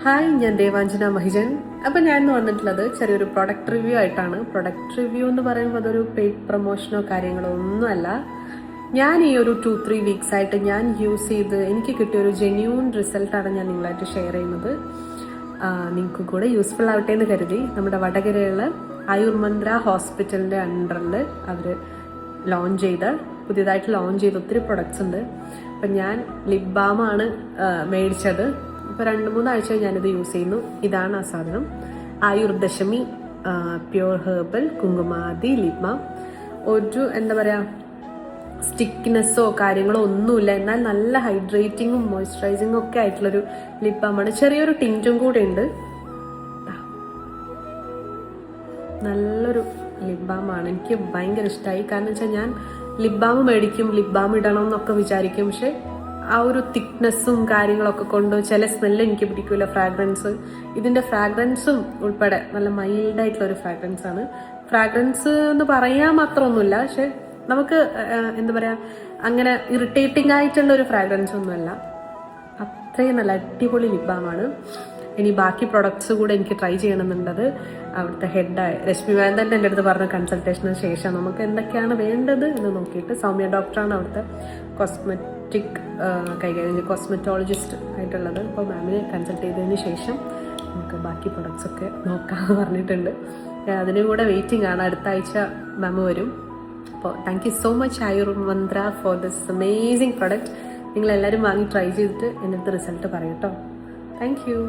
Hi, ഞാൻ ദേവാഞ്ജന മഹിജൻ. അപ്പം ഞാൻ വന്നിട്ടുള്ളത് ചെറിയൊരു പ്രൊഡക്റ്റ് റിവ്യൂ ആയിട്ടാണ്. പ്രൊഡക്റ്റ് റിവ്യൂ എന്ന് പറയുമ്പോൾ അതൊരു പെയ്ഡ് പ്രൊമോഷനോ കാര്യങ്ങളോ ഒന്നുമല്ല. ഞാൻ ഈ ഒരു 2-3 വീക്സ് ആയിട്ട് ഞാൻ യൂസ് ചെയ്ത് എനിക്ക് കിട്ടിയ ഒരു ജെന്യൂൺ റിസൾട്ടാണ് ഞാൻ നിങ്ങളായിട്ട് ഷെയർ ചെയ്യുന്നത്. നിങ്ങൾക്ക് കൂടെ യൂസ്ഫുൾ ആവട്ടെ എന്ന് കരുതി നമ്മുടെ വടകരയുള്ള ആയുർമന്ത്ര ഹോസ്പിറ്റലിൻ്റെ അണ്ടറിൽ അവർ പുതിയതായിട്ട് ലോഞ്ച് ചെയ്ത ഒത്തിരി പ്രൊഡക്ട്സ് ഉണ്ട്. അപ്പം ഞാൻ ലിപ് ബാമാണ് മേടിച്ചത്. ഇപ്പോൾ 2-3 ആഴ്ച ഞാനിത് യൂസ് ചെയ്യുന്നു. ഇതാണ് ആ സാധനം, Ayurdashami pure herbal kumkumadi lip balm. ഒരു എന്താ പറയുക, സ്റ്റിക്നെസ്സോ കാര്യങ്ങളോ ഒന്നുമില്ല, എന്നാൽ നല്ല ഹൈഡ്രേറ്റിങ്ങും മോയ്സ്ചറൈസിങ്ങും ഒക്കെ ആയിട്ടുള്ളൊരു ലിപ് ബാമാണ്. ചെറിയൊരു ടിൻറ്റും കൂടെ ഉണ്ട്. നല്ലൊരു ലിപ് ബാമാണ്. എനിക്ക് ഭയങ്കര ഇഷ്ടമായി. കാരണം വെച്ചാൽ ഞാൻ ലിപ് ബാം മേടിക്കും, ലിപ് ബാം ഇടണം എന്നൊക്കെ വിചാരിക്കും. പക്ഷെ ആ ഒരു തിക്നെസ്സും കാര്യങ്ങളൊക്കെ കൊണ്ട് ചില സ്മെല്ല് എനിക്ക് പിടിക്കില്ല. ഫ്രാഗ്രൻസ്, ഇതിന്റെ ഫ്രാഗ്രൻസും ഉൾപ്പെടെ നല്ല മൈൽഡായിട്ടുള്ള ഒരു ഫ്രാഗ്രൻസ് ആണ്. ഫ്രാഗ്രൻസ് എന്ന് പറയാൻ മാത്രമൊന്നുമില്ല, പക്ഷെ നമുക്ക് എന്താ പറയാ, അങ്ങനെ ഇറിറ്റേറ്റിംഗ് ആയിട്ടുള്ള ഒരു ഫ്രാഗ്രൻസ് ഒന്നുമല്ല. അത്രയും നല്ല അടിപൊളി ലിപ് ബാമാണ്. ഇനി ബാക്കി പ്രൊഡക്ട്സ് കൂടെ എനിക്ക് ട്രൈ ചെയ്യണമെന്നുണ്ടത്. അവിടുത്തെ ഹെഡായ രശ്മി വേന്ദൻ്റെ എൻ്റെ അടുത്ത് പറഞ്ഞ കൺസൾട്ടേഷന് ശേഷം നമുക്ക് എന്തൊക്കെയാണ് വേണ്ടത് എന്ന് നോക്കിയിട്ട്, സൗമ്യ ഡോക്ടറാണ് അവിടുത്തെ കോസ്മെറ്റിക് കോസ്മെറ്റോളജിസ്റ്റ് ആയിട്ടുള്ളത്. അപ്പോൾ മാമിനെ കൺസൾട്ട് ചെയ്തതിന് ശേഷം നമുക്ക് ബാക്കി പ്രൊഡക്ട്സ് ഒക്കെ നോക്കാമെന്ന് പറഞ്ഞിട്ടുണ്ട്. അതിനും കൂടെ വെയിറ്റിംഗ് ആണ്. അടുത്ത ആഴ്ച മാം വരും. അപ്പോൾ thank you so much Ayurmantra for this amazing product. നിങ്ങളെല്ലാവരും വാങ്ങി ട്രൈ ചെയ്തിട്ട് എൻ്റെ അടുത്ത് റിസൾട്ട് പറയും കേട്ടോ. Thank you.